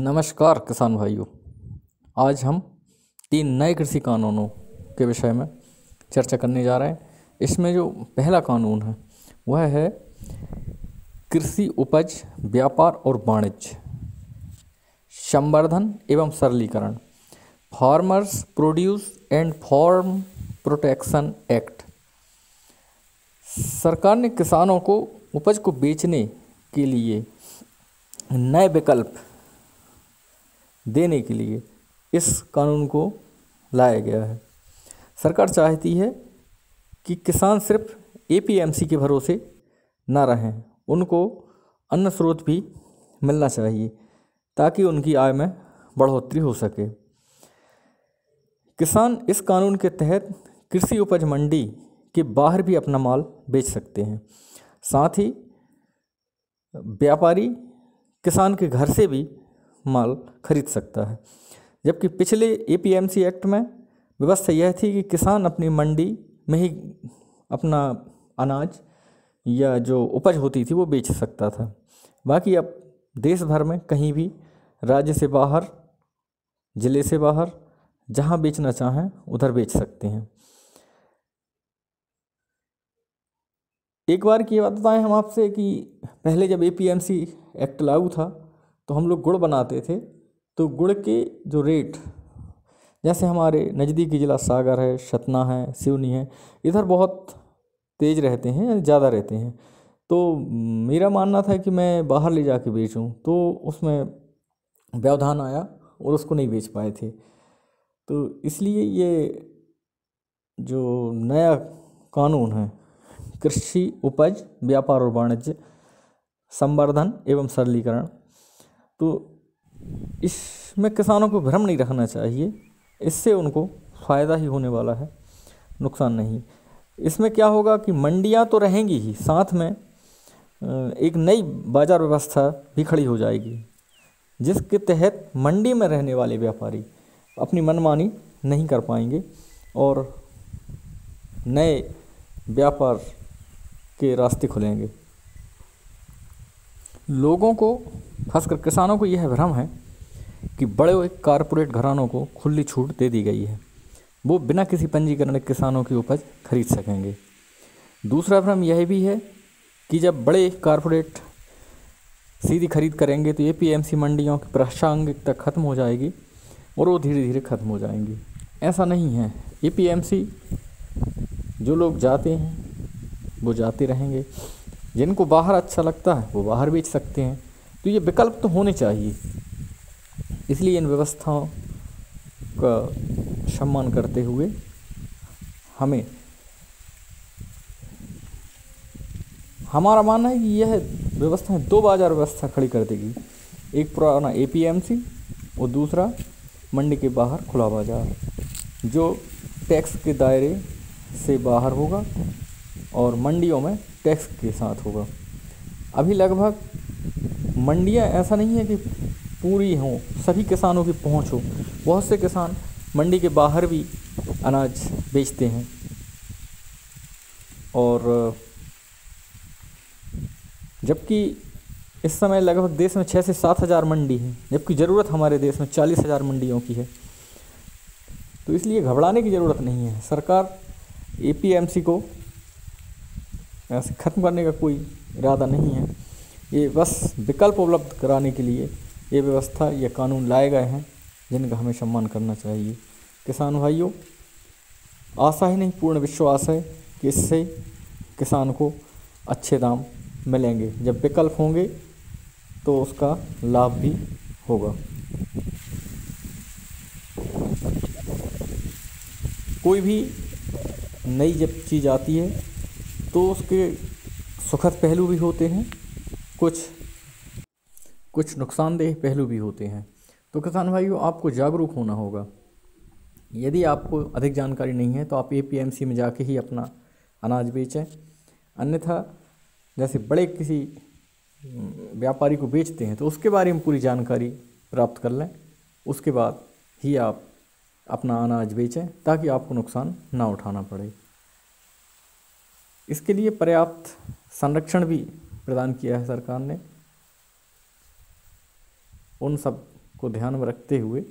नमस्कार किसान भाइयों। आज हम 3 नए कृषि कानूनों के विषय में चर्चा करने जा रहे हैं। इसमें जो पहला कानून है वह है कृषि उपज व्यापार और वाणिज्य संवर्धन एवं सरलीकरण, farmers produce and farm protection act. सरकार ने किसानों को उपज को बेचने के लिए नए विकल्प देने के लिए इस कानून को लाया गया है। सरकार चाहती है कि किसान सिर्फ एपीएमसी के भरोसे न रहें, उनको अन्य स्रोत भी मिलना चाहिए ताकि उनकी आय में बढ़ोतरी हो सके। किसान इस कानून के तहत कृषि उपज मंडी के बाहर भी अपना माल बेच सकते हैं। साथ ही व्यापारी किसान के घर से भी माल खरीद सकता है। जबकि पिछले एपीएमसी एक्ट में व्यवस्था यह थी कि किसान अपनी मंडी में ही अपना अनाज या जो उपज होती थी वो बेच सकता था। बाकी अब देश भर में कहीं भी राज्य से बाहर, ज़िले से बाहर, जहां बेचना चाहें उधर बेच सकते हैं। एक बार की बात बताएं हम आपसे कि पहले जब एपीएमसी एक्ट लागू था तो हम लोग गुड़ बनाते थे, तो गुड़ के जो रेट, जैसे हमारे नज़दीकी ज़िला सागर है, सतना है, सिवनी है, इधर बहुत तेज़ रहते हैं, ज़्यादा रहते हैं। तो मेरा मानना था कि मैं बाहर ले जाके बेचूं, तो उसमें व्यवधान आया और उसको नहीं बेच पाए थे। तो इसलिए ये जो नया कानून है कृषि उपज व्यापार और वाणिज्य संवर्धन एवं सरलीकरण, तो इसमें किसानों को भ्रम नहीं रखना चाहिए। इससे उनको फ़ायदा ही होने वाला है, नुकसान नहीं। इसमें क्या होगा कि मंडियां तो रहेंगी ही, साथ में एक नई बाज़ार व्यवस्था भी खड़ी हो जाएगी, जिसके तहत मंडी में रहने वाले व्यापारी अपनी मनमानी नहीं कर पाएंगे और नए व्यापार के रास्ते खुलेंगे। लोगों को, खासकर किसानों को, यह भ्रम है कि बड़े कारपोरेट घरानों को खुली छूट दे दी गई है, वो बिना किसी पंजीकरण के किसानों की उपज खरीद सकेंगे। दूसरा भ्रम यह भी है कि जब बड़े कारपोरेट सीधी खरीद करेंगे तो एपीएमसी मंडियों की प्रासंगिकता खत्म हो जाएगी और वो धीरे धीरे खत्म हो जाएंगी। ऐसा नहीं है। एपीएमसी जो लोग जाते हैं वो जाते रहेंगे, जिनको बाहर अच्छा लगता है वो बाहर बेच सकते हैं। तो ये विकल्प तो होने चाहिए। इसलिए इन व्यवस्थाओं का सम्मान करते हुए हमें, हमारा मानना है कि यह व्यवस्थाएं 2 बाजार व्यवस्था खड़ी कर देगी। एक पुराना एपीएमसी और दूसरा मंडी के बाहर खुला बाजार, जो टैक्स के दायरे से बाहर होगा और मंडियों में टैक्स के साथ होगा। अभी लगभग मंडियां ऐसा नहीं है कि पूरी हों, सभी किसानों की पहुंच हो। बहुत से किसान मंडी के बाहर भी अनाज बेचते हैं और जबकि इस समय लगभग देश में 6 से 7 हज़ार मंडी हैं, जबकि ज़रूरत हमारे देश में 40,000 मंडियों की है। तो इसलिए घबराने की ज़रूरत नहीं है। सरकार एपीएमसी को ऐसे ख़त्म करने का कोई इरादा नहीं है। ये बस विकल्प उपलब्ध कराने के लिए ये व्यवस्था, ये कानून लाए गए हैं, जिनका हमें सम्मान करना चाहिए। किसान भाइयों, आशा ही नहीं पूर्ण विश्वास है कि इससे किसान को अच्छे दाम मिलेंगे। जब विकल्प होंगे तो उसका लाभ भी होगा। कोई भी नई जब चीज़ आती है तो उसके सुखद पहलू भी होते हैं, कुछ नुकसानदेह पहलू भी होते हैं। तो किसान भाइयों, आपको जागरूक होना होगा। यदि आपको अधिक जानकारी नहीं है तो आप एपीएमसी में जाके ही अपना अनाज बेचें। अन्यथा जैसे बड़े किसी व्यापारी को बेचते हैं तो उसके बारे में पूरी जानकारी प्राप्त कर लें, उसके बाद ही आप अपना अनाज बेचें ताकि आपको नुकसान ना उठाना पड़े। इसके लिए पर्याप्त संरक्षण भी प्रदान किया है सरकार ने। उन सब को ध्यान में रखते हुए